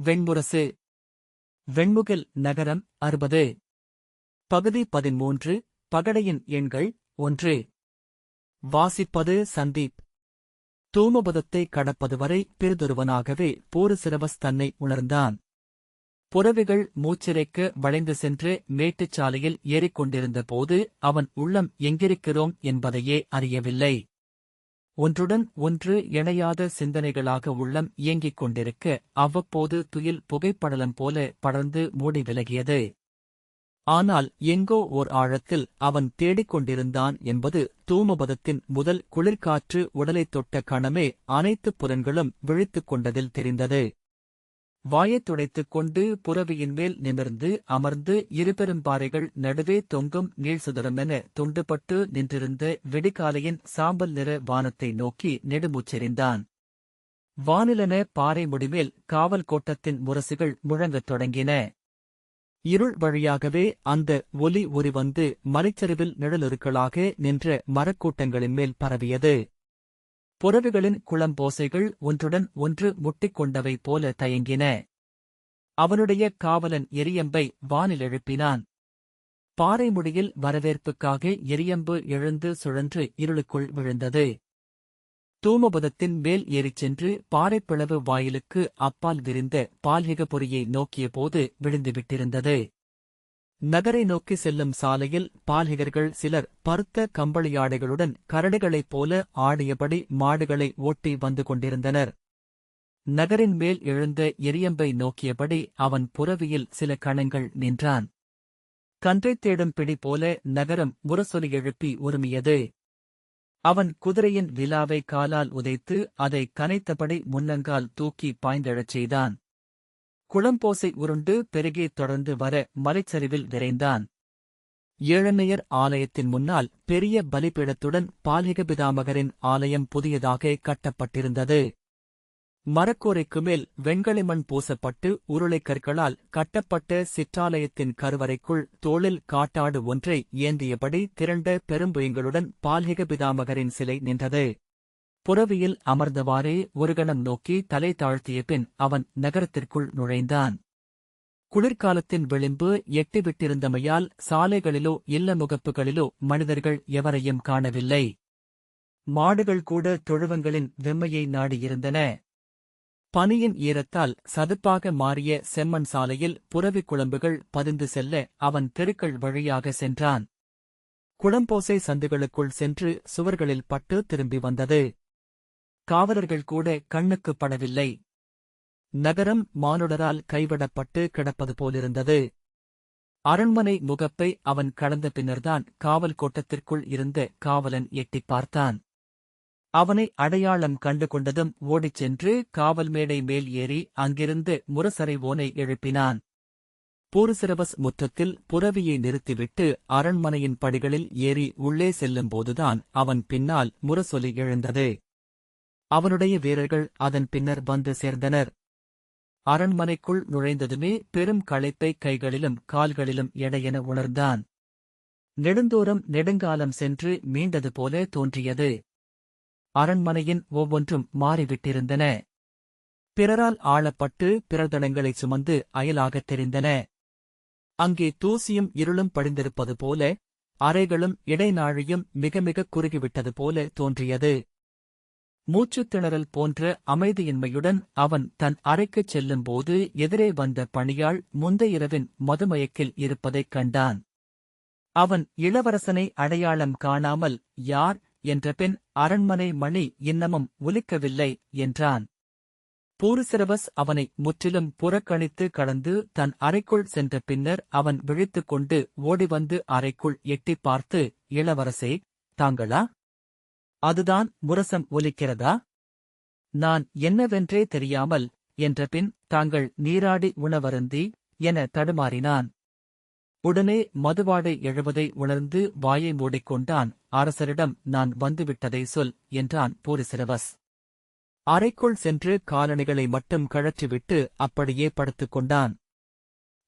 வெண்முரசு. வெண்முகில் நகரம் 60. பகுதி 13. பகடையின் எண்கள் 1. வாசிப்பது சந்தீப். தூமபதத்தை கடப்பதுவரை பிறிதொருவனாகவே பூரிசிரவஸ் தன்னை உணர்ந்தான். புறவிகள் மூச்சிறைக்க வளைந்து சென்று மேட்டுச்சாலையில் ஏறிக்கொண்டிருந்த போது அவன் உள்ளம் எங்கிருக்கிறோம் என்பதையே அறியவில்லை. ஒன்றுடன் ஒன்று இணையாத சிந்தனைகளாக உள்ளம் இயங்கிக் கொண்டிருக்க அவ்வப்போது துயில் புகைப்படலம் போல படர்ந்து மூடி விலகியது. ஆனால் எங்கோ ஓர் ஆழத்தில் அவன் தேடிக் கொண்டிருந்தான் என்பது தூமபதத்தின் முதல் குளிர்காற்று உடலைத் தொட்ட கணமே அனைத்து புலன்களும் விழித்துக் கொண்டதில் தெரிந்தது. வாயைத் துடைத்துக் கொண்டு புறவியின் மேல் நிமிர்ந்து அமர்ந்து இருபெரும்பாறைகள் நடுவே தொங்கும் நீள்சுதரமென துண்டுபட்டு நின்றிருந்த விடிகாலையின் சாம்பல் நிற வானத்தை நோக்கி நெடுமூச்செறிந்தான். வானிலென பாறை முடிமேல் காவல் கோட்டத்தின் முரசுகள் முழங்கத் தொடங்கின. இருள் வழியாகவே அந்த ஒலி வந்து மலைச்சரிவில் நிழலுருக்களாக நின்ற மரக்கூட்டங்களின் மேல் பரவியது. புறவிகளின் குளம்போசைகள் ஒன்றுடன் ஒன்று முட்டிக்கொண்டவை போல தயங்கின. அவனுடைய காவலன் எரியம்பை வானில் எழுப்பினான். பாறை முடியில் வரவேற்புக்காக எரியம்பு எழுந்து சுழன்று இருளுக்குள் விழுந்தது. தூமபதத்தின் மேல் ஏறிச் சென்று பாறைப்பிளவு வாயிலுக்கு அப்பால் விரிந்த பால்ஹிகபுரியை நோக்கிய போது விழுந்துவிட்டிருந்தது. நகரை நோக்கி செல்லும் சாலையில் பால்ஹிகர்கள் சிலர் பருத்த கம்பளியாடைகளுடன் கரடிகளைப் போல ஆடியபடி மாடுகளை ஓட்டி வந்து கொண்டிருந்தனர். நகரின் மேல் எழுந்த எரியம்பை நோக்கியபடி அவன் புறவியில் சில கணங்கள் நின்றான். கன்றைத் தேடும் பிடி போல நகரம் முரசொலி எழுப்பி உருமியது. அவன் குதிரையின் விலாவை காலால் உதைத்து அதை கனைத்தபடி முன்னங்கால் தூக்கி பாய்ந்தெழச் செய்தான். குளம்போசை உருண்டு பெருகி தொடர்ந்து வர மலைச்சரிவில் விரைந்தான். ஏழனையர் ஆலயத்தின் முன்னால் பெரிய பலிபீடத்துடன் பால்ஹிகபிதாமகரின் ஆலயம் புதியதாக கட்டப்பட்டிருந்தது. மரக்கூரைக்கு மேல் வெண்களிமண் பூசப்பட்டு உருளைக் கற்களால் கட்டப்பட்ட சிற்றாலயத்தின் கருவறைக்குள் தோளில் காட்டாடு ஒன்றை ஏந்தியபடி திரண்ட பெரும்புயங்களுடன் பால்ஹிகபிதாமகரின் சிலை நின்றது. புறவியில் அமர்ந்தவாறே ஒரு கணம் நோக்கி தலை தாழ்த்திய பின் அவன் நகரத்திற்குள் நுழைந்தான். குளிர்காலத்தின் விளிம்பு எட்டிவிட்டிருந்தமையால் சாலைகளிலோ இல்ல முகப்புகளிலோ மனிதர்கள் எவரையும் காணவில்லை. மாடுகள் கூட தொழுவங்களின் வெம்மையை நாடியிருந்தன. பனியின் ஈரத்தால் சதுப்பாக மாறிய செம்மண் சாலையில் புறவிக் குளம்புகள் பதிந்து செல்ல அவன் தெருக்கள் வழியாக சென்றான். குளம்போசை சந்துகளுக்குள் சென்று சுவர்களில் பட்டு திரும்பி வந்தது. காவலர்கள் கூட கண்ணுக்குப் படவில்லை. நகரம் மானுடரால் கைவிடப்பட்டு கிடப்பது போலிருந்தது. அரண்மனை முகப்பை அவன் கடந்த பின்னர்தான் காவல் கோட்டத்திற்குள் இருந்த காவலன் எட்டிப் பார்த்தான். அவனை அடையாளம் கண்டு கொண்டதும் ஓடிச் சென்று காவல் மேடை மேல் ஏறி அங்கிருந்து முரசறை ஓனை எழுப்பினான். பூரிசிரவஸ் முற்றத்தில் புறவியை நிறுத்திவிட்டு அரண்மனையின் படிகளில் ஏறி உள்ளே செல்லும்போதுதான் அவன் பின்னால் முரசொலி எழுந்தது. அவனுடைய வீரர்கள் அதன் பின்னர் வந்து சேர்ந்தனர். அரண்மனைக்குள் நுழைந்ததுமே பெரும் களைப்பை கைகளிலும் கால்களிலும் எடையென உணர்ந்தான். நெடுந்தூரம் நெடுங்காலம் சென்று மீண்டது போல தோன்றியது. அரண்மனையின் ஒவ்வொன்றும் மாறிவிட்டிருந்தன. பிறரால் ஆளப்பட்டு பிறர்தடங்களை சுமந்து அயலாகத் தெரிந்தன. அங்கே தூசியும் இருளும் படிந்திருப்பது போல, அறைகளும் இடைநாழியும் மிக மிக குறுகிவிட்டது போல தோன்றியது. மூச்சுத் திணறல் போன்ற அமைதியின்மையுடன் அவன் தன் அறைக்குச் செல்லும்போது எதிரே வந்த பணியாள் முந்தைய இரவின் மதுமயக்கில் இருப்பதைக் கண்டான். அவன் இளவரசனை அடையாளம் காணாமல் யார் என்ற பின் அரண்மனை மணி இன்னமும் ஒலிக்கவில்லை என்றான். பூரிசிரவஸ் அவனை முற்றிலும் புறக்கணித்து கடந்து தன் அறைக்குள் சென்ற பின்னர் அவன் விழித்துக் கொண்டு ஓடிவந்து அறைக்குள் எட்டிப் பார்த்து, இளவரசே, தாங்களா? அதுதான் முரசம் ஒலிக்கிறதா? நான் என்னவென்றே தெரியாமல் என்றபின் தாங்கள் நீராடி உணவருந்தி என தடுமாறினான். உடனே மதுவாடை எழுவதை உணர்ந்து வாயை மூடிக்கொண்டான். அரசரிடம் நான் வந்துவிட்டதை சொல் என்றான் பூரிசிரவஸ். அறைக்குள் சென்று காலணிகளை மட்டும் கழற்றிவிட்டு அப்படியே படுத்துக் கொண்டான்.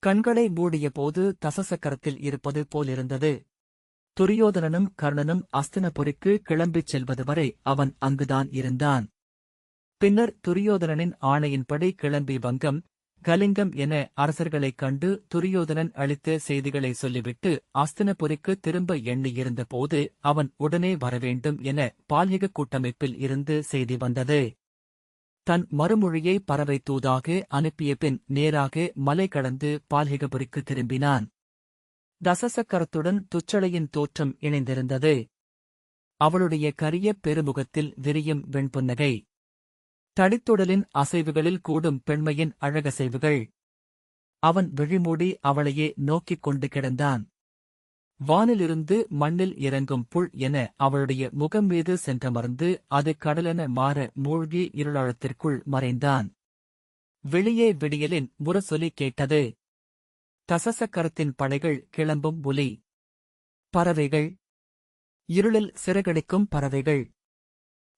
கண்களை மூடியபோது தசசக்கரத்தில் இருப்பது போலிருந்தது. துரியோதனனும் கர்ணனும் அஸ்தினபுரிக்கு கிளம்பிச் செல்வது வரை அவன் அங்குதான் இருந்தான். பின்னர் துரியோதனனின் ஆணையின்படி கிளம்பி வங்கம், கலிங்கம் என அரசர்களைக் கண்டு துரியோதனன் அளித்த செய்திகளை சொல்லிவிட்டு அஸ்தினபுரிக்கு திரும்ப எண்ணியிருந்த போது அவன் உடனே வரவேண்டும் என பால்யக கூட்டமைப்பில் இருந்து செய்தி வந்தது. தன் மறுமொழியை பறவை தூதாக அனுப்பிய பின் நேராக மலை கடந்து பால்யகபுரிக்கு திரும்பினான். தசசக்கரத்துடன் துச்சளையின் தோற்றம் இணைந்திருந்தது. அவளுடைய கரிய பெருமுகத்தில் விரியும் வெண்புன்னகை, தடித்துடலின் அசைவுகளில் கூடும் பெண்மையின் அழகசைவுகள். அவன் விழிமூடி அவளையே நோக்கிக் கொண்டு கிடந்தான். வானிலிருந்து மண்ணில் இறங்கும் புல் என அவளுடைய முகம் மீது சென்றமர்ந்து அது கடலென மாற மூழ்கி இருளாழத்திற்குள் மறைந்தான். வெளியே விடியலின் முரசொலி கேட்டது. தசசக்கரத்தின் படைகள் கிளம்பும் ஒலி. பறவைகள், இருளில் சிறகடிக்கும் பறவைகள்.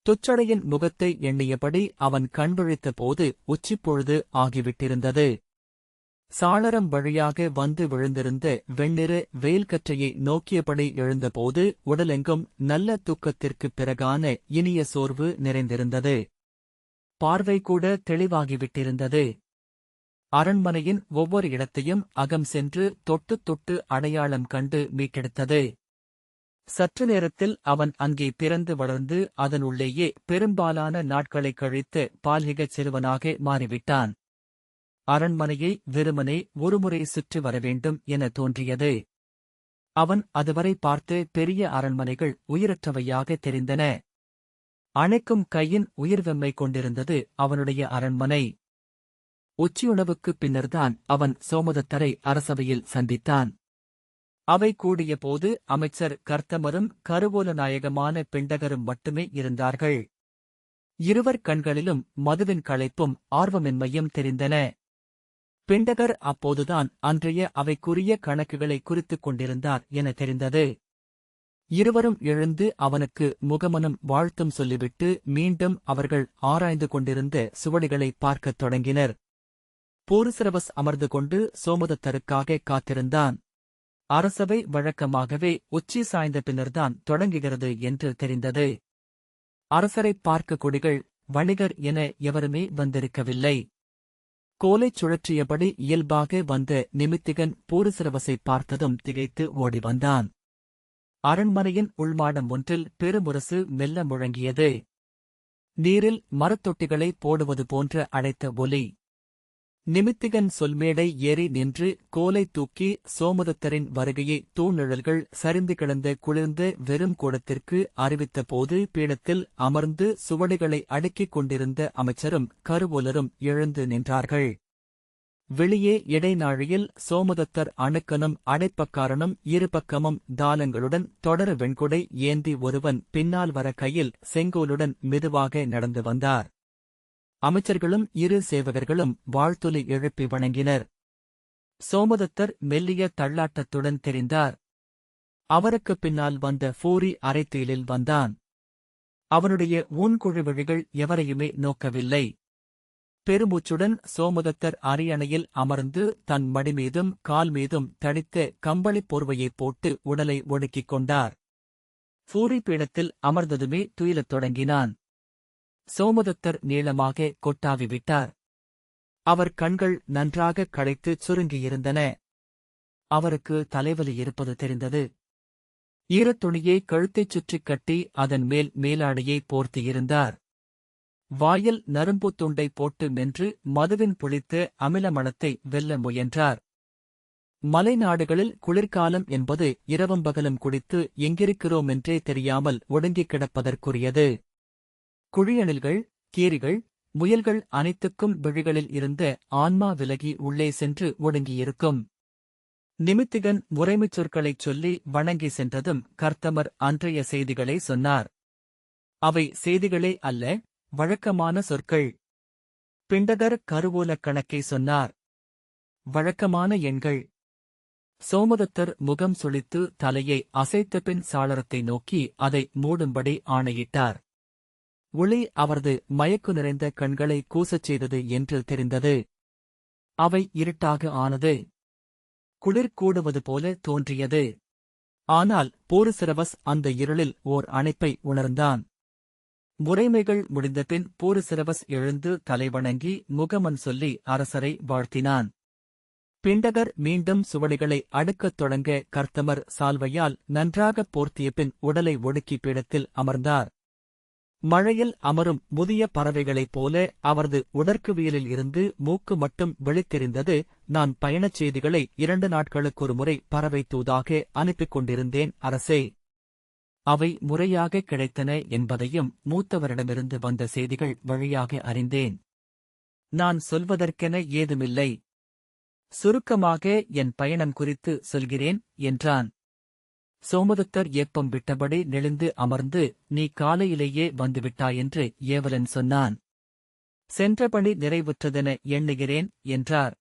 துச்சடையின் முகத்தை எண்ணியபடி அவன் கண்விழித்த போது உச்சிப்பொழுது ஆகிவிட்டிருந்தது. சாளரம் வழியாக வந்து விழுந்திருந்த வெண்ணிற வெயில்கற்றையை நோக்கியபடி எழுந்தபோது உடலெங்கும் நல்ல தூக்கத்திற்குப் பிறகான இனிய சோர்வு நிறைந்திருந்தது. பார்வை கூட தெளிவாகிவிட்டிருந்தது. அரண்மனையின் ஒவ்வொரு இடத்தையும் அகம் சென்று தொட்டு தொட்டு அடையாளம் கண்டு மீட்டெடுத்தது. சற்று நேரத்தில் அவன் அங்கே பிறந்து வளர்ந்து அதனுள்ளேயே பெரும்பாலான நாட்களைக் கழித்து பால்யகச் சிறுவனாக மாறிவிட்டான். அரண்மனையை வெறுமனே ஒருமுறை சுற்றி வரவேண்டும் என தோன்றியது. அவன் அதுவரை பார்த்து பெரிய அரண்மனைகள் உயிரற்றவையாக தெரிந்தன. அணைக்கும் கையின் உயிர்வெம்மை கொண்டிருந்தது அவனுடைய அரண்மனை. உச்சியுணவுக்குப் பின்னர்தான் அவன் சோமதத்தரை அரசவையில் சந்தித்தான். அவை கூடிய போது அமைச்சர் கர்த்தமரும் கருவூல நாயகமான பிண்டகரும் மட்டுமே இருந்தார்கள். இருவர் கண்களிலும் மதுவின் களைப்பும் ஆர்வமின்மையும் தெரிந்தன. பிண்டகர் அப்போதுதான் அன்றைய அவைக்குரிய கணக்குகளை குறித்துக் கொண்டிருந்தார் என தெரிந்தது. இருவரும் எழுந்து அவனுக்கு முகமனும் வாழ்த்தும் சொல்லிவிட்டு மீண்டும் அவர்கள் ஆராய்ந்து கொண்டிருந்த சுவடிகளை பார்க்கத் தொடங்கினர். பூரிசிரவஸ் அமர்ந்து கொண்டு சோமதத்தருக்காக காத்திருந்தான். அரசவை வழக்கமாகவே உச்சி சாய்ந்த பின்னர்தான் தொடங்குகிறது என்று தெரிந்தது. அரசரைப் பார்க்க கொடிகள், வணிகர் என எவருமே வந்திருக்கவில்லை. கோலைச் சுழற்றியபடி இயல்பாக வந்த நிமித்திகன் பூரிசிரவசை பார்த்ததும் திகைத்து ஓடி வந்தான். அரண்மனையின் உள்மாடம் ஒன்றில் பெருமுரசு மெல்ல முழங்கியது. நீரில் மரத்தொட்டிகளை போடுவது போன்ற அழைத்த ஒலி. நிமித்திகன் சொல்மேடை ஏறி நின்று கோலை தூக்கி சோமதத்தரின் வருகையை தூண்நிழல்கள் சரிந்து கிடந்த குளிர்ந்த வெறும் கூடத்திற்கு அறிவித்தபோது பீடத்தில் அமர்ந்து சுவடிகளை அடுக்கிக் கொண்டிருந்த அமைச்சரும் கருவூலரும் எழுந்து நின்றார்கள். வெளியே இடைநாழியில் சோமதத்தர் அணுக்கனும் அடைப்பக்காரனும் இருபக்கமும் தாளங்களுடன் தொடர வெண்குடை ஏந்தி ஒருவன் பின்னால் வர கையில் செங்கோலுடன் மெதுவாக நடந்து வந்தார். அமைச்சர்களும் இரு சேவகர்களும் வாழ்த்தொலி எழுப்பி வணங்கினர். சோமதத்தர் மெல்லிய தள்ளாட்டத்துடன் தெரிந்தார். அவருக்குப் பின்னால் வந்த ஃபூரி அரைத்தீலில் வந்தான். அவனுடைய ஊன்குழி விழிகள் எவரையுமே நோக்கவில்லை. பெருமூச்சுடன் சோமதத்தர் அரியணையில் அமர்ந்து தன் மடிமீதும் கால் மீதும் தடித்த கம்பளிப் போர்வையைப் போட்டு உடலை ஒடுக்கிக் கொண்டார். ஃபூரி பீடத்தில் அமர்ந்ததுமே துயிலத் தொடங்கினான். சோமதத்தர் நீளமாக கொட்டாவிவிட்டார். அவர் கண்கள் நன்றாக களைத்து சுருங்கியிருந்தன. அவருக்கு தலைவலி இருப்பது தெரிந்தது. ஈரத்துணியை கழுத்தைச் சுற்றிக் கட்டி அதன் மேல் மேலாடையை போர்த்தியிருந்தார். வாயில் நரும்புத் துண்டை போட்டு மென்று மதுவின் புளித்த அமிலமணத்தை வெல்ல முயன்றார். மலைநாடுகளில் குளிர்காலம் என்பது இரவும் பகலும் குடித்து எங்கிருக்கிறோமென்றே தெரியாமல் ஒடுங்கிக் கிடப்பதற்குரியது. குழியணில்கள், கீரிகள், முயல்கள் அனைத்துக்கும் விழிகளில் இருந்த ஆன்மா விலகி உள்ளே சென்று ஒடுங்கியிருக்கும். நிமித்திகன் முறைமைச் சொற்களைச் சொல்லி வணங்கி சென்றதும் கர்த்தமர் அன்றைய செய்திகளை சொன்னார். அவை செய்திகளே அல்ல, வழக்கமான சொற்கள். பிண்டகர் கருவூலக் கணக்கை சொன்னார். வழக்கமான எண்கள். சோமதத்தர் முகம் சுளித்து தலையை அசைத்தபின் சாளரத்தை நோக்கி அதை மூடும்படி ஆணையிட்டார். ஒளி அவரது மயக்கு நிறைந்த கண்களை கூசச் செய்தது என்று தெரிந்தது. அவை இருட்டாக ஆனது. குளிர் கூடுவது போல தோன்றியது. ஆனால் பூரிசிரவஸ் அந்த இருளில் ஓர் அணைப்பை உணர்ந்தான். முறைமைகள் முடிந்தபின் பூரிசிரவஸ் எழுந்து தலைவணங்கி முகமன் சொல்லி அரசரை வாழ்த்தினான். பிண்டகர் மீண்டும் சுவடிகளை அடுக்கத் தொடங்க கர்த்தமர் சால்வையால் நன்றாகப் போர்த்தியபின் உடலை ஒடுக்கி பீடத்தில் அமர்ந்தார். மழையில் அமரும் முதிய பறவைகளைப் போல அவரது உடற்குவியலில் இருந்து மூக்கு மட்டும் வெளித்தெரிந்தது. நான் பயணச் செய்திகளை 2 நாட்களுக்கொரு முறை பறவை தூதாக அனுப்பிக் கொண்டிருந்தேன் அரசே. அவை முறையாக கிடைத்தன என்பதையும் மூத்தவரிடமிருந்து வந்த செய்திகள் வழியாக அறிந்தேன். நான் சொல்வதற்கென ஏதுமில்லை. சுருக்கமாக என் பயணம் குறித்து சொல்கிறேன் என்றான். சோமதத்தர் ஏப்பம் விட்டபடி நெளிந்து அமர்ந்து, நீ காலையிலேயே வந்துவிட்டாயென்று ஏவலன் சொன்னான். சென்றபடி நிறைவுற்றதென எண்ணுகிறேன் என்றார்.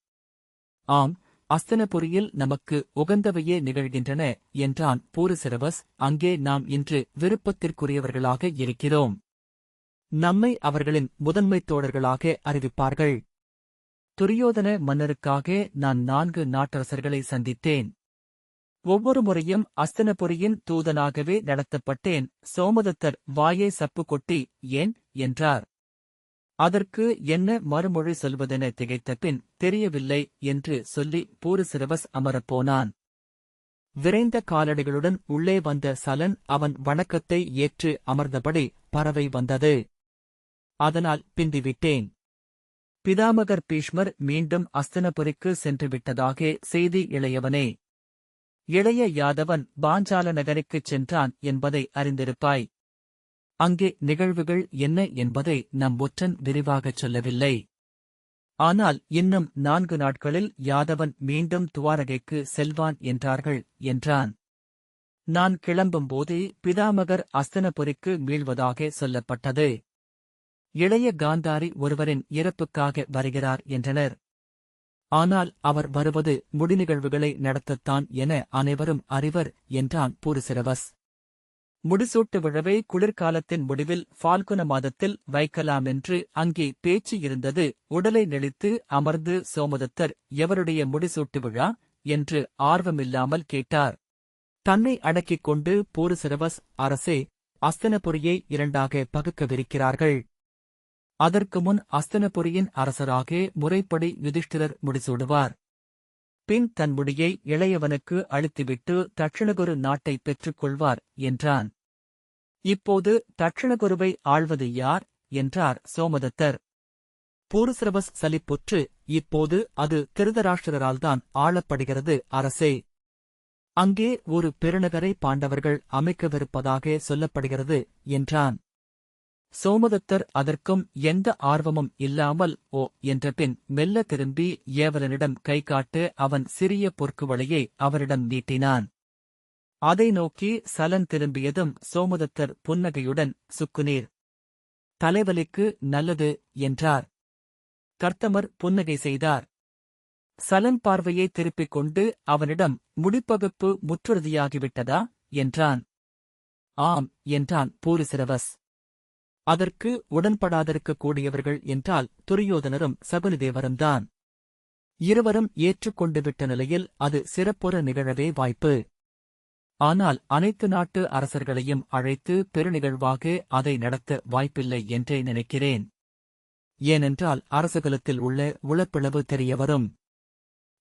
ஆம், அஸ்தனபுரியில் நமக்கு உகந்தவையே நிகழ்கின்றன என்றான் பூரிசிரவஸ். அங்கே நாம் இன்று விருப்பத்திற்குரியவர்களாக இருக்கிறோம். நம்மை அவர்களின் முதன்மைத் தோழர்களாக அறிவிப்பார்கள். துரியோதன மன்னருக்காக நான் 4 நாட்டரசர்களை சந்தித்தேன். ஒவ்வொரு முறையும் அஸ்தனபுரியின் தூதனாகவே நடத்தப்பட்டேன். சோமதத்தர் வாயை சப்பு கொட்டி ஏன் என்றார். அதற்கு என்ன மறுமொழி சொல்வதென திகைத்தபின் தெரியவில்லை என்று சொல்லி பூரிசிரவஸ் அமரப்போனான். விரைந்த காலடிகளுடன் உள்ளே வந்த சலன் அவன் வணக்கத்தை ஏற்று அமர்ந்தபடி பறவை வந்தது. அதனால் பிந்திவிட்டேன். பிதாமகர் பீஷ்மர் மீண்டும் அஸ்தனபுரிக்கு சென்றுவிட்டதாக செய்தி இளையவனே. இளைய யாதவன் பாஞ்சால நகருக்குச் சென்றான் என்பதை அறிந்திருப்பாய். அங்கே நிகழ்வுகள் என்ன என்பதை நம் ஒற்றன் விரிவாகச் சொல்லவில்லை. ஆனால் இன்னும் 4 நாட்களில் யாதவன் மீண்டும் துவாரகைக்கு செல்வான் என்றார்கள் என்றான். நான் கிளம்பும்போதே பிதாமகர் அஸ்தனபுரிக்கு மீள்வதாக சொல்லப்பட்டது. இளைய காந்தாரி ஒருவரின் இறப்புக்காக வருகிறார் என்றனர். ஆனால் அவர் வருவது முடிநிகழ்வுகளை நடத்தத்தான் என அனைவரும் அறிவர் என்றான் பூரிசிரவஸ். முடிசூட்டு விழவை குளிர்காலத்தின் முடிவில் ஃபால்குன மாதத்தில் வைக்கலாமென்று அங்கே பேச்சு இருந்தது. உடலை நெளித்து அமர்ந்து சோமதத்தர் எவருடைய முடிசூட்டு விழா என்று ஆர்வமில்லாமல் கேட்டார். தன்னை அடக்கிக் கொண்டு பூரிசிரவஸ், அரசே, அஸ்தனபுரியை 2ஆக பகுக்கவிருக்கிறார்கள். அதற்கு முன் அஸ்தனபுரியின் அரசராக முறைப்படி யுதிஷ்டிரர் முடிசூடுவார். பின் தன் முடியை இளையவனுக்கு அளித்துவிட்டு தட்சிணகுரு நாட்டை பெற்றுக் கொள்வார் என்றான். இப்போது தட்சிணகுருவை ஆள்வது யார் என்றார் சோமதத்தர். பூரிசிரவஸ் சலிப்புற்று, இப்போது அது திருதராஷ்டிரரால்தான் ஆளப்படுகிறது அரசே. அங்கே ஒரு பெருநகரை பாண்டவர்கள் அமைக்கவிருப்பதாக சொல்லப்படுகிறது என்றான். சோமதத்தர் அதற்கும் எந்த ஆர்வமும் இல்லாமல் ஓ என்றபின் மெல்ல திரும்பி ஏவலனிடம் கை காட்டு அவன் சிறிய பொற்குவளையை அவரிடம் நீட்டினான். அதை நோக்கி சலன் திரும்பியதும் சோமதத்தர் புன்னகையுடன், சுக்குநீர், தலைவலிக்கு நல்லது என்றார். கர்த்தமர் புன்னகை செய்தார். சலன் பார்வையை திருப்பிக் கொண்டு அவனிடம், முடிப்பகுப்பு முற்றுறுதியாகிவிட்டதா என்றான். ஆம் என்றான் பூரிசிரவஸ். அதற்கு உடன்படாதிருக்கக் கூடியவர்கள் என்றால் துரியோதனரும் சகுனிதேவரும்தான். இருவரும் ஏற்றுக்கொண்டுவிட்ட நிலையில் அது சிறப்புற நிகழவே வாய்ப்பு. ஆனால் அனைத்து நாட்டு அரசர்களையும் அழைத்து பெருநிகழ்வாக அதை நடத்த வாய்ப்பில்லை என்றே நினைக்கிறேன். ஏனென்றால் அரசகுலத்தில் உள்ள உளப்பிளவு தெரியவரும்.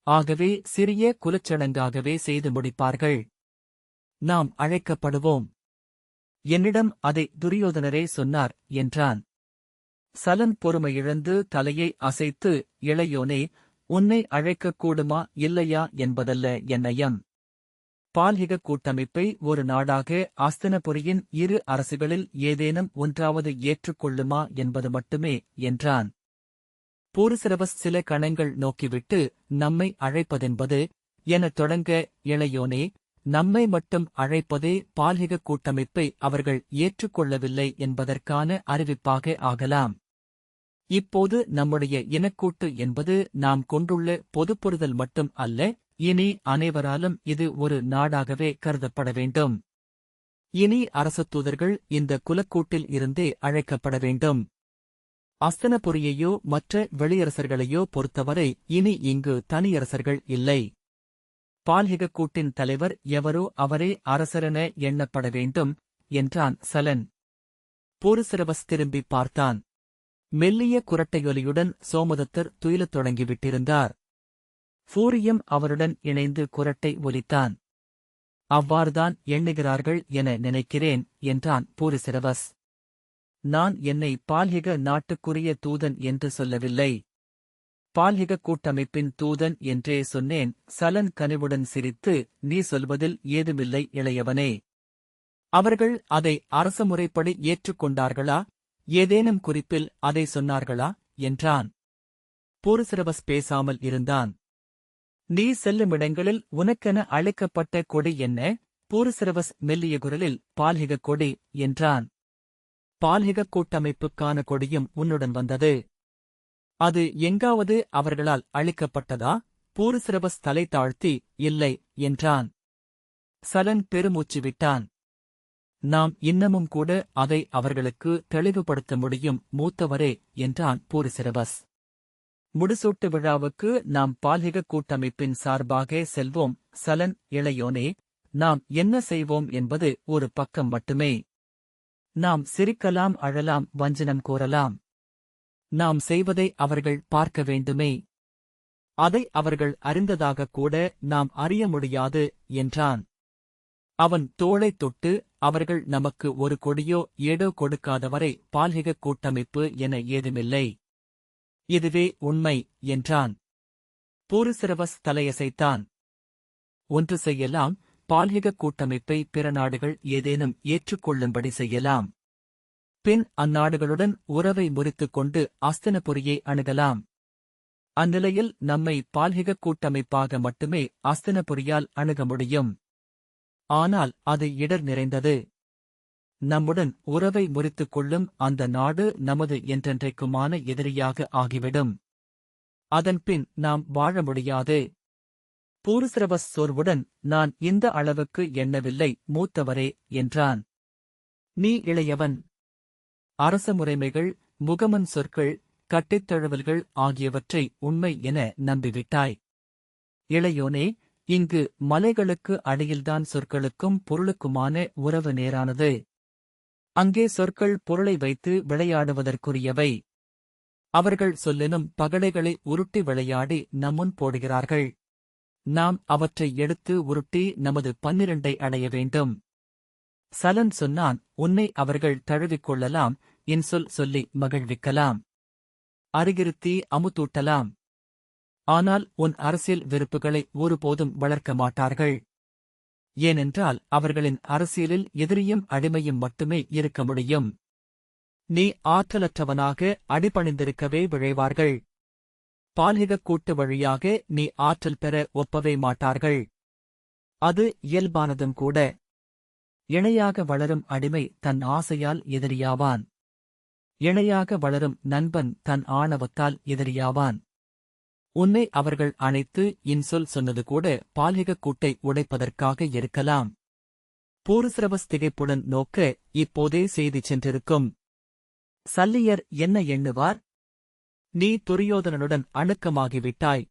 ஆகவே சிறிய குலச்சடங்காகவே செய்து முடிப்பார்கள். நாம் அழைக்கப்படுவோம். என்னிடம் அதை துரியோதனரே சொன்னார் என்றான். சலன் பொறுமையிழந்து தலையை அசைத்து, இளையோனே, உன்னை அழைக்கக்கூடுமா இல்லையா என்பதல்ல என் ஐயம். பால்ஹிக கூட்டமைப்பை ஒரு நாடாக அஸ்தனபுரியின் 2 அரசுகளில் ஏதேனும் ஒன்றாவது ஏற்றுக்கொள்ளுமா என்பது மட்டுமே என்றான். பூரிசிரவஸ் சில கணங்கள் நோக்கிவிட்டு, நம்மை அழைப்பதென்பது எனத் தொடங்க, இளையோனே, நம்மை மட்டும் அழைப்பதே பால்ஹிக கூட்டமைப்பை அவர்கள் ஏற்றுக்கொள்ளவில்லை என்பதற்கான அறிவிப்பாக ஆகலாம். இப்போது நம்முடைய இனக்கூட்டு என்பது நாம் கொண்டுள்ள பொதுப்புரிதல் மட்டும் அல்ல, இனி அனைவராலும் இது ஒரு நாடாகவே கருதப்பட வேண்டும். இனி அரசத் தூதர்கள் இந்த குலக்கூட்டில் இருந்தே அழைக்கப்பட வேண்டும். அஸ்தனபுரியையோ மற்ற வெளியரசர்களையோ பொறுத்தவரை இனி இங்கு தனியரசர்கள் இல்லை. பால்ஹிக கூட்டின் தலைவர் எவரோ அவரே அரசரென எண்ணப்பட வேண்டும் என்றான் சலன். பூரிசிரவஸ் திரும்பி பார்த்தான். மெல்லிய குரட்டையொலியுடன் சோமதத்தர் துயிலத் தொடங்கிவிட்டிருந்தார். பூரியும் அவருடன் இணைந்து குரட்டை ஒலித்தான். அவ்வாறுதான் எண்ணுகிறார்கள் என நினைக்கிறேன் என்றான் பூரிசிரவஸ். நான் என்னை பால்ஹிக நாட்டுக்குரிய தூதன் என்று சொல்லவில்லை. பால்ஹிக கூட்டமைப்பின் தூதன் என்றே சொன்னேன். சலன் கனிவுடன் சிரித்து, நீ சொல்வதில் ஏதுமில்லை இளையவனே. அவர்கள் அதை அரசமுறைப்படி ஏற்றுக்கொண்டார்களா? ஏதேனும் குறிப்பில் அதை சொன்னார்களா? என்றான். பூரிசிரவஸ் பேசாமல் இருந்தான். நீ செல்லுமிடங்களில் உனக்கென அழைக்கப்பட்ட கொடி என்ன? பூரிசிரவஸ் மெல்லிய குரலில் பால்ஹிக கொடி என்றான். பால்ஹிக கூட்டமைப்புக்கான கொடியும் உன்னுடன் வந்தது. அது எங்காவது அவர்களால் அளிக்கப்பட்டதா? பூரிசிரவஸ் தலை தாழ்த்தி, இல்லை என்றான். சலன் பெருமூச்சு விட்டான். நாம் இன்னமும் கூட அதை அவர்களுக்கு தெளிவுபடுத்த முடியும் மூத்தவரே என்றான் பூரிசிரவஸ். முடிசூட்டு விழாவுக்கு நாம் பால்ஹிக கூட்டமைப்பின் சார்பாக செல்வோம். சலன், இளையோனே, நாம் என்ன செய்வோம் என்பது ஒரு பக்கம் மட்டுமே. நாம் சிரிக்கலாம், அழலாம், வஞ்சனம் கூறலாம். நாம் செய்வதை அவர்கள் பார்க்க வேண்டுமே. அதை அவர்கள் அறிந்ததாகக் கூட நாம் அறிய முடியாது என்றான். அவன் தோளைத் தொட்டு, அவர்கள் நமக்கு ஒரு கொடியோ ஏடோ கொடுக்காதவரை பால்ஹிக கூட்டமைப்பு என ஏதுமில்லை. இதுவே உண்மை என்றான். பூரிசிரவஸ் தலையசைத்தான். ஒன்று செய்யலாம், பால்ஹிக கூட்டமைப்பை பிற நாடுகள் ஏதேனும் ஏற்றுக்கொள்ளும்படி செய்யலாம். பின் அந்நாடுகளுடன் உறவை முறித்துக் கொண்டு அஸ்தினபுரியை அணுகலாம். அந்நிலையில் நம்மை பால்ஹிக கூட்டமைப்பாக மட்டுமே அஸ்தினபுரியால் அணுக முடியும். ஆனால் அது இடர் நிறைந்தது. நம்முடன் உறவை முறித்துக் கொள்ளும் அந்த நாடு நமது என்றென்றைக்குமான எதிரியாக ஆகிவிடும். அதன்பின் நாம் வாழ முடியாது. பூரிசிரவஸ் சோர்வுடன், நான் இந்த அளவுக்கு எண்ணவில்லை மூத்தவரே என்றான். நீ இளையவன். அரச முறைமைகள், முகமன் சொற்கள், கட்டித்தழுவல்கள் ஆகியவற்றை உண்மை என நம்பிவிட்டாய். இளையோனே, இங்கு மலைகளுக்கு அடியில்தான் சொற்களுக்கும் பொருளுக்குமான உறவு நேரானது. அங்கே சொற்கள் பொருளை வைத்து விளையாடுவதற்குரியவை. அவர்கள் சொல்லினும் பகடைகளை உருட்டி விளையாடி நம்முன் போடுகிறார்கள். நாம் அவற்றை எடுத்து உருட்டி நமது 12 அடைய வேண்டும். சலன் சொன்னான், உன்னை அவர்கள் தழுவிக்கொள்ளலாம், இன்சொல் சொல்லி மகிழ்விக்கலாம், அருகிருத்தி அமுத்தூட்டலாம். ஆனால் உன் அரசியல் விருப்புகளை ஒருபோதும் வளர்க்க மாட்டார்கள். ஏனென்றால் அவர்களின் அரசியலில் எதிரியும் அடிமையும் மட்டுமே இருக்க முடியும். நீ ஆற்றலற்றவனாக அடிபணிந்திருக்கவே விழைவார்கள். பால்ஹிக கூட்டு வழியாக நீ ஆற்றல் பெற ஒப்பவே மாட்டார்கள். அது இயல்பானதும் கூட. இணையாக வளரும் அடிமை தன் ஆசையால் எதிரியாவான். இணையாக வளரும் நண்பன் தன் ஆணவத்தால் எதிரியாவான். உன்னை அவர்கள் அணைத்து இன்சொல் சொன்னது கூட பால்ஹிக கூட்டை உடைப்பதற்காக இருக்கலாம். பூரிசிரவஸ் திகைப்புடன் நோக்க, இப்போதே செய்தி சென்றிருக்கும். சல்லியர் என்ன எண்ணுவார்? நீ துரியோதனனுடன் அணுக்கமாகிவிட்டாய்.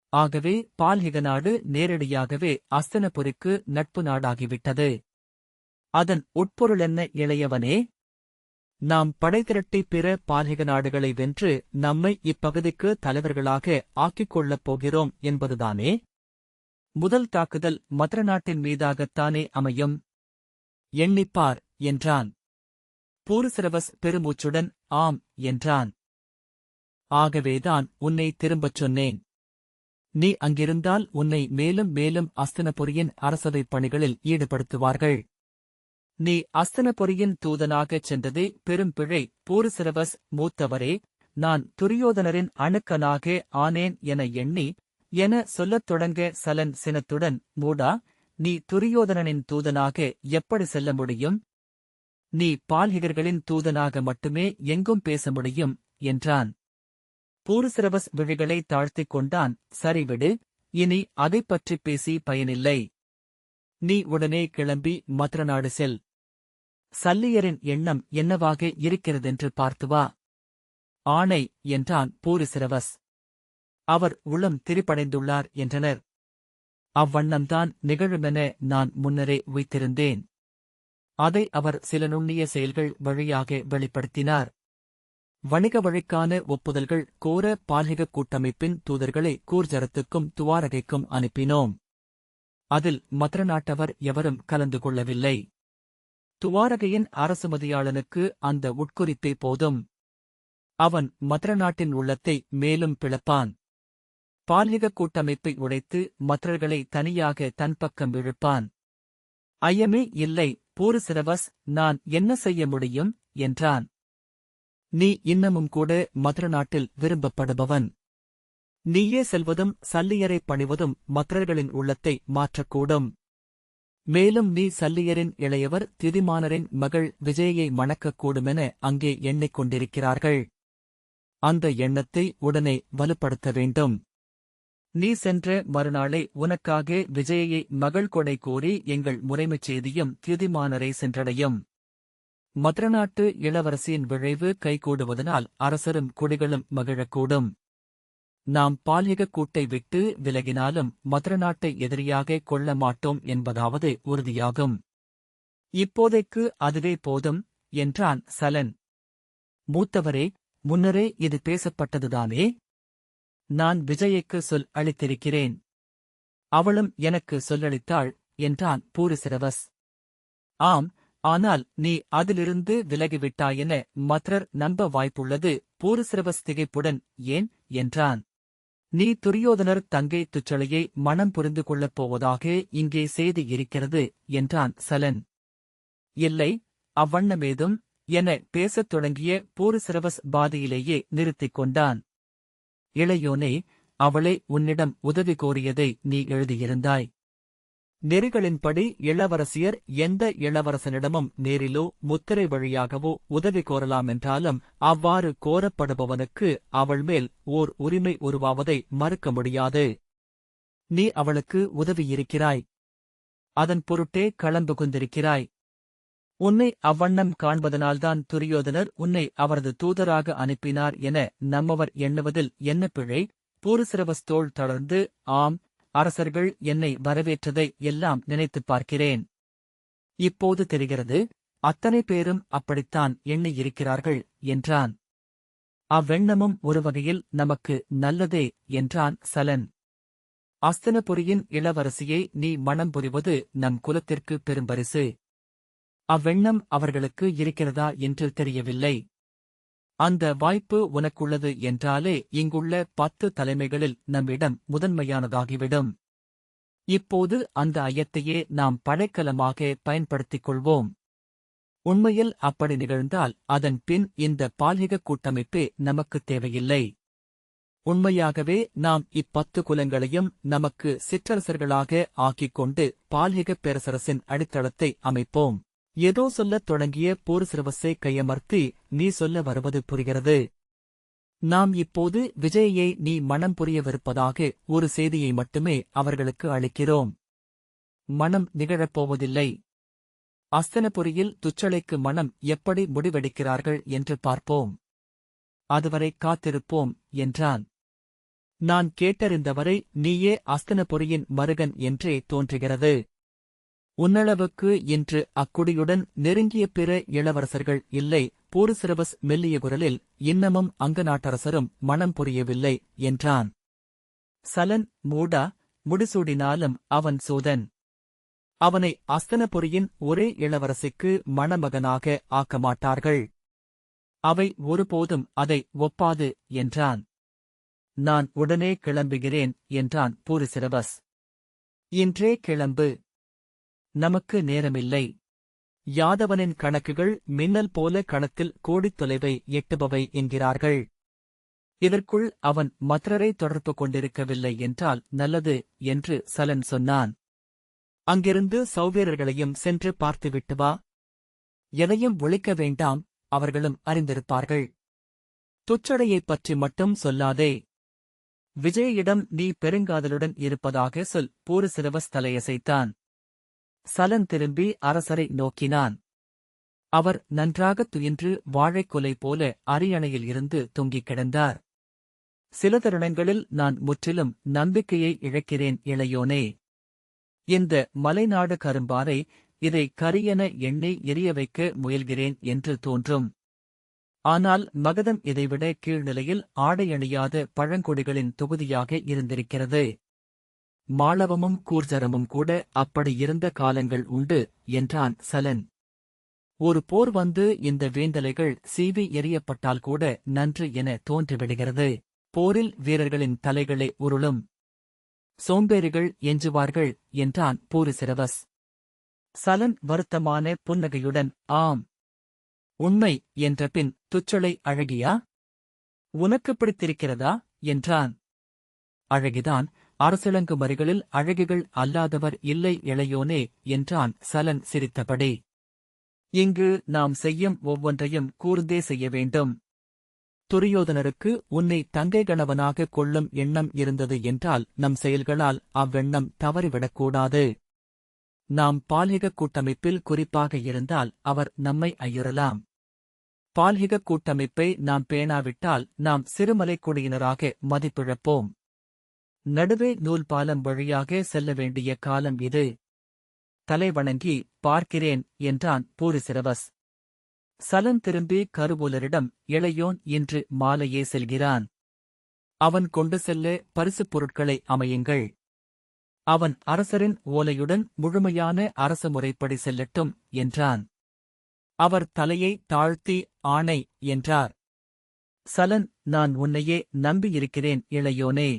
ஆகவே பால்ஹிக நாடு நேரடியாகவே அஸ்தினபுரிக்கு நட்பு நாடாகிவிட்டது. அதன் உட்பொருளென்ன இளையவனே? நாம் படைதிரட்டி பிற பால்ஹிக நாடுகளை வென்று நம்மை இப்பகுதிக்கு தலைவர்களாக ஆக்கிக் கொள்ளப் போகிறோம் என்பதுதானே? முதல் தாக்குதல் மதுர நாட்டின் மீதாகத்தானே அமையும். எண்ணிப்பார் என்றான். பூரிசிரவஸ் பெருமூச்சுடன் ஆம் என்றான். ஆகவேதான் உன்னை திரும்பச் சொன்னேன். நீ அங்கிருந்தால் உன்னை மேலும் மேலும் அஸ்தினபுரியின் அரசவைப் பணிகளில் ஈடுபடுத்துவார்கள். நீ அஸ்தினபுரியின் தூதனாகச் சென்றதே பெரும் பிழை. பூரிசிரவஸ், மூத்தவரே, நான் துரியோதனரின் அணுக்கனாக ஆனேன் என எண்ணி என சொல்லத் தொடங்க சலன் சினத்துடன், மூடா, நீ துரியோதனனின் தூதனாக எப்படி செல்ல முடியும்? நீ பால்ஹிகர்களின் தூதனாக மட்டுமே எங்கும் பேச முடியும் என்றான். பூரிசிரவஸ் விழிகளை தாழ்த்திக் கொண்டான். சரிவிடு, இனி அதைப் பற்றிப் பேசி பயனில்லை. நீ உடனே கிளம்பி மதுர நாடு செல். சல்லியரின் எண்ணம் என்னவாக இருக்கிறதென்று பார்த்து வா. ஆணை என்றான் பூரிசிரவஸ். அவர் உளம் திரிபடைந்துள்ளார் என்றனர். அவ்வண்ணம்தான் நிகழுமென நான் முன்னரே வைத்திருந்தேன். அதை அவர் சில நுண்ணிய செயல்கள் வழியாக வெளிப்படுத்தினார். வணிக வழிக்கான ஒப்புதல்கள் கோர பால்ஹிக கூட்டமைப்பின் தூதர்களை கூர்ஜரத்துக்கும் துவாரகைக்கும் அனுப்பினோம். அதில் மத்ர நாட்டவர் எவரும் கலந்து கொள்ளவில்லை. துவாரகையின் அரசுமதியாளனுக்கு அந்த உட்குறிப்பே போதும். அவன் மத்ர நாட்டின் உள்ளத்தை மேலும் பிளப்பான். பால்ஹிக கூட்டமைப்பை உடைத்து மற்றர்களை தனியாக தன் பக்கம் இழுப்பான். ஐயமே இல்லை பூரிசிரவஸ், நான் என்ன செய்ய முடியும் என்றான். நீ இன்னமும் கூட மத்ர நாட்டில் விரும்பப்படுபவன். நீயே செல்வதும் சல்லியரை பணிவதும் மற்றர்களின் உள்ளத்தை மாற்றக்கூடும். மேலும் நீ சல்லியரின் இளையவர் திதிமானரின் மகள் விஜயை மணக்கக்கூடுமென அங்கே எண்ணிக் கொண்டிருக்கிறார்கள். அந்த எண்ணத்தை உடனே வலுப்படுத்த வேண்டும். நீ சென்ற மறுநாளே உனக்காக விஜயை மகள் கொடை கோரி எங்கள் முறைமைச் செய்தியும் திதிமானரை சென்றடையும். மத்ரநாட்டு இளவரசியின் விழைவு கைகூடுவதனால் அரசரும் குடிகளும் மகிழக்கூடும். நாம் பால்ஹிக கூட்டை விட்டு விலகினாலும் மத்ரநாட்டை எதிரியாக கொள்ள மாட்டோம் என்பதாவது உறுதியாகும். இப்போதைக்கு அதுவே போதும் என்றான் சலன். மூத்தவரே, முன்னரே இது பேசப்பட்டதுதானே? நான் விஜய்க்கு சொல் அளித்திருக்கிறேன். அவளும் எனக்கு சொல்லளித்தாள் என்றான் பூரிசிரவஸ். ஆம், ஆனால் நீ அதிலிருந்து விலகிவிட்டாயென மத்ரர் நம்ப வாய்ப்புள்ளது. பூரிசிரவஸ் திகைப்புடன் ஏன் என்றான். நீ துரியோதனர் தங்கை துச்சளையை மனம் புரிந்து கொள்ளப் போவதாக இங்கே செய்தி இருக்கிறது என்றான் சலன். இல்லை, அவ்வண்ணமேதும் என பேசத் தொடங்கிய பூரிசிரவஸ் பாதியிலேயே நிறுத்திக் கொண்டான். இளையோனே, அவளை உன்னிடம் உதவி கோரியதை நீ எழுதியிருந்தாய். நெறிகளின்படி இளவரசியர் எந்த இளவரசனிடமும் நேரிலோ முத்திரை வழியாகவோ உதவி கோரலாமென்றாலும் அவ்வாறு கோரப்படுபவனுக்கு அவள் மேல் ஓர் உரிமை உருவாவதை மறுக்க முடியாது. நீ அவளுக்கு உதவியிருக்கிறாய். அதன் பொருட்டே களம்புகுந்திருக்கிறாய். உன்னை அவ்வண்ணம் காண்பதனால்தான் துரியோதனர் உன்னை அவரது தூதராக அனுப்பினார் என நம்மவர் எண்ணுவதில் என்ன பிழை? பூரிசிரவஸ் தோள் தளர்ந்து, ஆம், அரசர்கள் என்னை வரவேற்றதை எல்லாம் நினைத்துப் பார்க்கிறேன். இப்போது தெரிகிறது, அத்தனை பேரும் அப்படித்தான் எண்ணியிருக்கிறார்கள் என்றான். அவ்வெண்ணமும் ஒரு வகையில் நமக்கு நல்லதே என்றான் சலன். அஸ்தினபுரியின் இளவரசியை நீ மணம் புரிவது நம் குலத்திற்கு பெரும்பரிசு. அவ்வெண்ணம் அவர்களுக்கு இருக்கிறதா என்று தெரியவில்லை. அந்த வாய்ப்பு உனக்குள்ளது என்றாலே இங்குள்ள 10 தலைமைகளில் நம்மிடம் முதன்மையானதாகிவிடும். இப்போது அந்த ஐயத்தையே நாம் படைக்கலமாக பயன்படுத்திக் கொள்வோம். உண்மையில் அப்படி நிகழ்ந்தால் அதன் பின் இந்த பால்ஹிக கூட்டமைப்பே நமக்குத் தேவையில்லை. உண்மையாகவே நாம் 10 குலங்களையும் நமக்கு சிற்றரசர்களாக ஆக்கிக் கொண்டு பால்ஹிகப் பேரரசின் அடித்தளத்தை அமைப்போம். ஏதோ சொல்லத் தொடங்கிய பூரிசிரவஸை கையமர்த்தி, நீ சொல்ல வருவது புரிகிறது. நாம் இப்போது விஜயை நீ மணம் புரியவிருப்பதாக ஒரு செய்தியை மட்டுமே அவர்களுக்கு அளிக்கிறோம். மணம் நிகழப்போவதில்லை. அஸ்தினபுரியில் துச்சளைக்கு மணம் எப்படி முடிவெடுக்கிறார்கள் என்று பார்ப்போம். அதுவரை காத்திருப்போம் என்றான். நான் கேட்டறிந்தவரை நீயே அஸ்தினபுரியின் மருகன் என்றே தோன்றுகிறது. உன்னளவுக்கு இன்று அக்குடியுடன் நெருங்கிய பிற இளவரசர்கள் இல்லை. பூரிசிரவஸ் மெல்லிய குரலில், இன்னமும் அங்க நாட்டரசரும் மணம் புரியவில்லை என்றான். சலன், மூடா, முடிசூடினாலும் அவன் சூதன். அவனை அஸ்தினபுரியின் ஒரே இளவரசிக்கு மணமகனாக ஆக்கமாட்டார்கள். அவை ஒருபோதும் அதை ஒப்பாது என்றான். நான் உடனே கிளம்புகிறேன் என்றான் பூரிசிரவஸ். இன்றே கிளம்பு. நமக்கு நேரமில்லை. யாதவனின் கணக்குகள் மின்னல் போல கணத்தில் கோடித் தொலைவை எட்டுபவை என்கிறார்கள். இதற்குள் அவன் மத்ரரை தொடர்பு கொண்டிருக்கவில்லை என்றால் நல்லது என்று சலன் சொன்னான். அங்கிருந்து சௌவேரர்களையும் சென்று பார்த்துவிட்டு வா. எதையும் ஒழிக்க வேண்டாம், அவர்களும் அறிந்திருப்பார்கள். துச்சடையைப் பற்றி மட்டும் சொல்லாதே. விஜயிடம் நீ பெருங்காதலுடன் இருப்பதாக சொல். பூரிசிரவஸ் தலையசைத்தான். சலன் திரும்பி அரசரை நோக்கினான். அவர் நன்றாகத் துயின்று வாழைக்குலை போல அரியணையில் இருந்து தொங்கிக் கிடந்தார். சில தருணங்களில் நான் முற்றிலும் நம்பிக்கையை இழக்கிறேன் இளையோனே. இந்த மலைநாடு கரும்பாறை, இதை கரியென எண்ணி எரிய வைக்க முயல்கிறேன் என்று தோன்றும். ஆனால் மகதம் இதைவிட கீழ்நிலையில் ஆடையணியாத பழங்கொடிகளின் தொகுதியாக இருந்திருக்கிறது. மாளவமும் கூர்ஜரமும் கூட அப்படி இருந்த காலங்கள் உண்டு என்றான் சலன். ஒரு போர் வந்து இந்த வேந்தலைகள் சீவி எறியப்பட்டால் கூட நன்று என தோன்றிவிடுகிறது. போரில் வீரர்களின் தலைகளே உருளும். சோம்பேறிகள் எஞ்சுவார்கள் என்றான் பூரிசிரவஸ். சலன் வருத்தமான புன்னகையுடன் ஆம், உண்மை என்றபின் துச்சளை அழகியா? உனக்கு பிடித்திருக்கிறதா என்றான். அழகிதான், அரசிளங்கு மறிகளில் அழகிகள் அல்லாதவர் இல்லை இளையோனே என்றான் சலன் சிரித்தபடி. இங்கு நாம் செய்யும் ஒவ்வொன்றையும் கூர்ந்தே செய்ய வேண்டும். துரியோதனருக்கு உன்னை தங்கை கணவனாக கொள்ளும் எண்ணம் இருந்தது என்றால் நம் செயல்களால் அவ்வெண்ணம் தவறிவிடக்கூடாது. நாம் பால்ஹிக கூட்டமைப்பில் குறிப்பாக இருந்தால் அவர் நம்மை ஐயுறலாம். பால்ஹிக கூட்டமைப்பை நாம் பேணாவிட்டால் நாம் சிறுமலைக்குடியினராக மதிப்பிழப்போம். நடுவே நூல்பாலம் வழியாக செல்ல வேண்டிய காலம் இது. தலை வணங்கி பார்க்கிறேன் என்றான் பூரிசிரவஸ். சலன் திரும்பி கருவூலரிடம் இளையோன் இன்று மாலையே செல்கிறான். அவன் கொண்டு செல்ல பரிசுப் பொருட்களை அமையுங்கள். அவன் அரசரின் ஓலையுடன் முழுமையான அரச முறைப்படி செல்லட்டும் என்றான். அவர் தலையை தாழ்த்தி ஆணை என்றார். சலன், நான் உன்னையே நம்பியிருக்கிறேன் இளையோனே.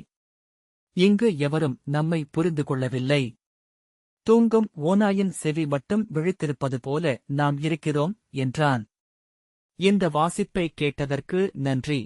இங்கு எவரும் நம்மை புரிந்து கொள்ளவில்லை. தூங்கும் ஓநாயின் செவி மட்டும் விழித்திருப்பது போல நாம் இருக்கிறோம் என்றான். இந்த வாசிப்பை கேட்டதற்கு நன்றி.